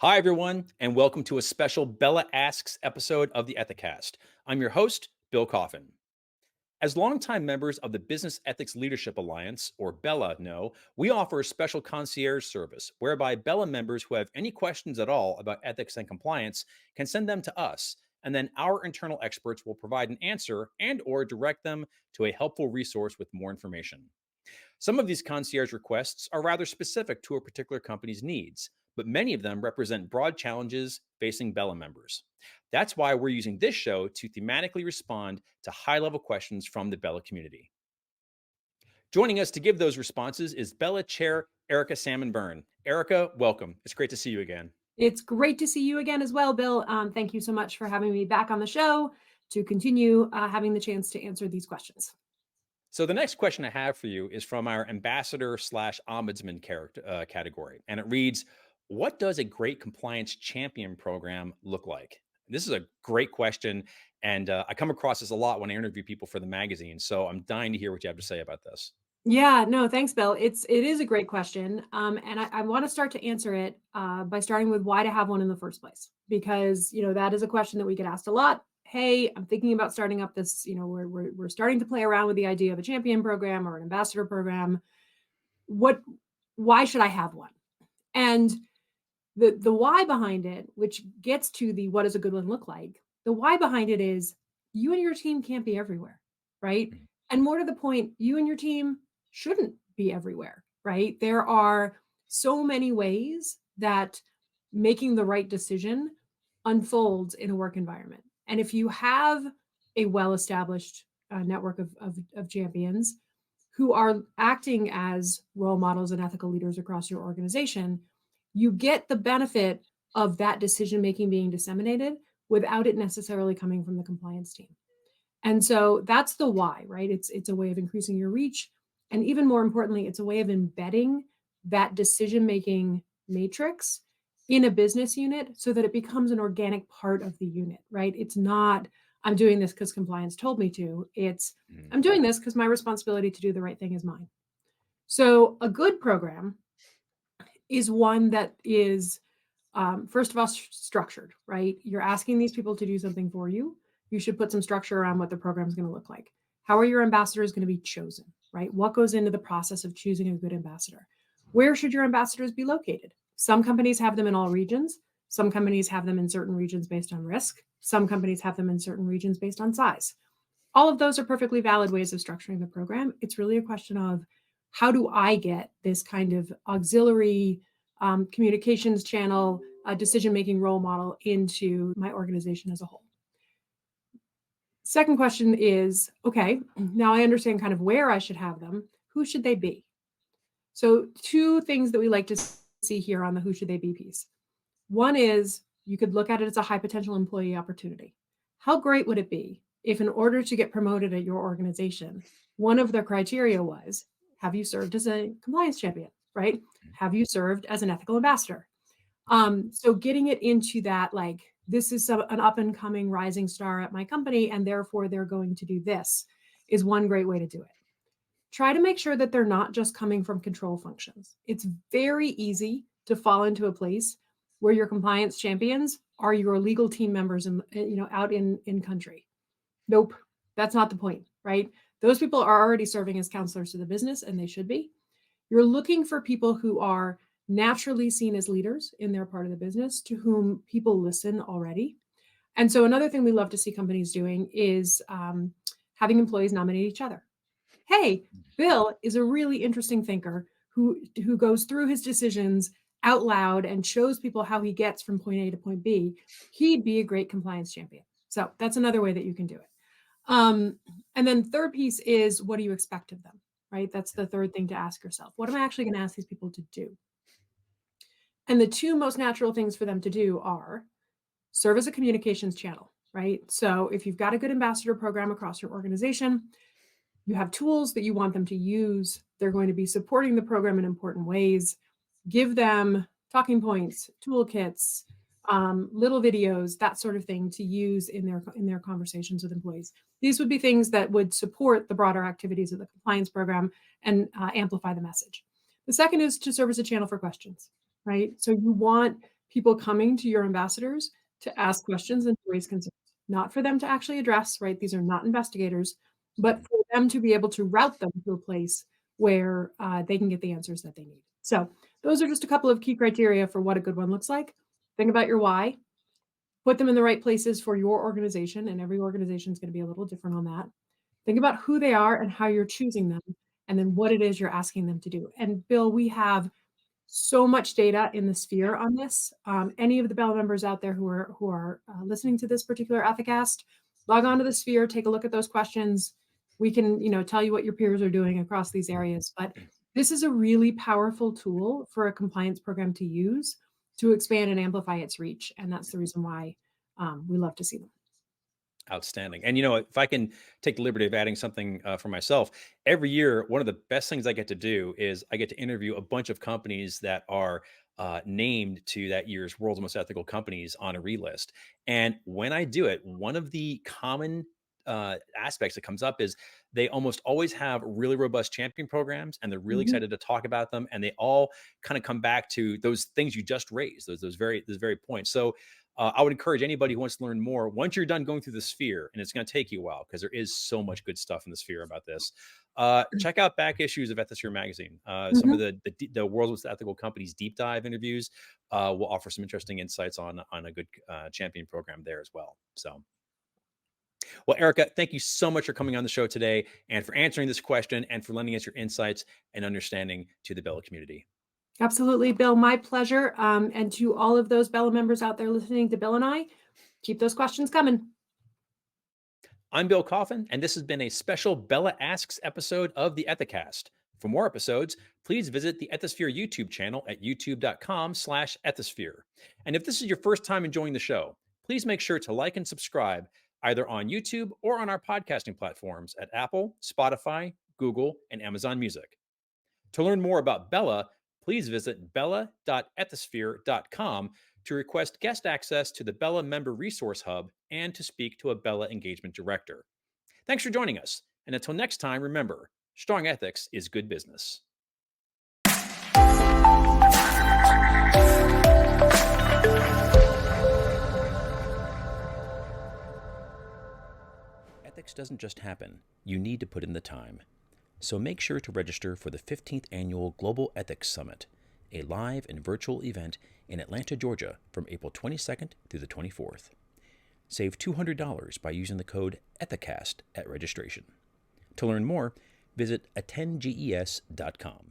Hi, everyone, and welcome to a special Bella Asks episode of the Ethicast. I'm your host, Bill Coffin. As longtime members of the Business Ethics Leadership Alliance, or BELA, know, we offer a special concierge service whereby BELA members who have any questions at all about ethics and compliance can send them to us, and then our internal experts will provide an answer and/or direct them to a helpful resource with more information. Some of these concierge requests are rather specific to a particular company's needs, but many of them represent broad challenges facing BELA members. That's why we're using this show to thematically respond to high level questions from the BELA community. Joining us to give those responses is BELA Chair Erica Salmon Byrne. Erica, welcome. It's great to see you again. It's great to see you again as well, Bill. Thank you so much for having me back on the show to continue having the chance to answer these questions. So the next question I have for you is from our ambassador slash ombudsman category, and it reads, "What does a great compliance champion program look like?" This is a great question, and I come across this a lot when I interview people for the magazine. So I'm dying to hear what you have to say about this. Yeah, no, thanks, Bill. It is a great question, and I want to start to answer it by starting with why to have one in the first place, because that is a question that we get asked a lot. Hey, I'm thinking about starting up this. We're starting to play around with the idea of a champion program or an ambassador program. Why should I have one? And the why behind it, which gets to the what does a good one look like, the why behind it is you and your team can't be everywhere, right? Mhm. And more to the point, you and your team shouldn't be everywhere, right? There are so many ways that making the right decision unfolds in a work environment. And if you have a well-established network of champions who are acting as role models and ethical leaders across your organization, you get the benefit of that decision making being disseminated without it necessarily coming from the compliance team. And so that's the why, right? It's a way of increasing your reach, and even more importantly, it's a way of embedding that decision making matrix in a business unit so that it becomes an organic part of the unit, right? It's not I'm doing this because compliance told me to. It's Mhm. I'm doing this because my responsibility to do the right thing is mine. So a good program is one that is, first of all, structured, right? You're asking these people to do something for you. You should put some structure around what the program is going to look like. How are your ambassadors going to be chosen, right? What goes into the process of choosing a good ambassador? Where should your ambassadors be located? Some companies have them in all regions. Some companies have them in certain regions based on risk. Some companies have them in certain regions based on size. All of those are perfectly valid ways of structuring the program. It's really a question of how do I get this kind of auxiliary communications channel, decision-making role model into my organization as a whole. Second question is, okay, now I understand kind of where I should have them. Who should they be? So two things that we like to see here on the who should they be piece. One is you could look at it as a high potential employee opportunity. How great would it be if, in order to get promoted at your organization, one of the criteria was, have you served as a compliance champion, right? Have you served as an ethical ambassador? So getting it into that, like, this is an up and coming rising star at my company, and therefore they're going to do this, is one great way to do it. Try to make sure that they're not just coming from control functions. It's very easy to fall into a place where your compliance champions are your legal team members and out in country. Nope, that's not the point, right? Those people are already serving as counselors to the business, and they should be. You're looking for people who are naturally seen as leaders in their part of the business, to whom people listen already. And so another thing we love to see companies doing is having employees nominate each other. Hey, Bill is a really interesting thinker who goes through his decisions out loud and shows people how he gets from point A to point B. He'd be a great compliance champion. So that's another way that you can do it. And then third piece is, what do you expect of them, right? That's the third thing to ask yourself. What am I actually going to ask these people to do? And the two most natural things for them to do are serve as a communications channel, right? So if you've got a good ambassador program across your organization, you have tools that you want them to use. They're going to be supporting the program in important ways. Give them talking points, toolkits, little videos, that sort of thing to use in their conversations with employees. These would be things that would support the broader activities of the compliance program and amplify the message. The second is to serve as a channel for questions, right? So you want people coming to your ambassadors to ask questions and to raise concerns, not for them to actually address, right? These are not investigators, but for them to be able to route them to a place where they can get the answers that they need. So those are just a couple of key criteria for what a good one looks like. Think about your why, put them in the right places for your organization, and every organization is going to be a little different on that. Think about who they are and how you're choosing them, and then what it is you're asking them to do. And Bill, we have so much data in the sphere on this. Any of the BELA members out there who are listening to this particular Ethicast, log on to the sphere, take a look at those questions. We can, tell you what your peers are doing across these areas. But this is a really powerful tool for a compliance program to use to expand and amplify its reach. And that's the reason why we love to see them. Outstanding. And if I can take the liberty of adding something for myself, every year, one of the best things I get to do is I get to interview a bunch of companies that are named to that year's World's Most Ethical Companies honoree list. And when I do it, one of the common aspects that comes up is they almost always have really robust champion programs, and they're really excited to talk about them. And they all kind of come back to those those very points. So I would encourage anybody who wants to learn more, once you're done going through the sphere, and it's going to take you a while because there is so much good stuff in the sphere about this. Check out back issues of Ethisphere magazine. Some of the World's Most Ethical Companies deep dive interviews will offer some interesting insights on a good champion program there as well. So, well, Erica, thank you so much for coming on the show today and for answering this question and for lending us your insights and understanding to the BELA community. Absolutely, Bill. My pleasure. And to all of those BELA members out there listening to Bill and I, keep those questions coming. I'm Bill Coffin, and this has been a special BELA Asks episode of the Ethicast. For more episodes, please visit the Ethisphere YouTube channel at youtube.com/ethisphere. And if this is your first time enjoying the show, please make sure to like and subscribe either on YouTube or on our podcasting platforms at Apple, Spotify, Google, and Amazon Music. To learn more about BELA, please visit bela.ethisphere.com to request guest access to the BELA Member Resource Hub and to speak to a BELA Engagement Director. Thanks for joining us. And until next time, remember, strong ethics is good business. Ethics doesn't just happen. You need to put in the time. So make sure to register for the 15th Annual Global Ethics Summit, a live and virtual event in Atlanta, Georgia from April 22nd through the 24th. Save $200 by using the code ETHICAST at registration. To learn more, visit attendges.com.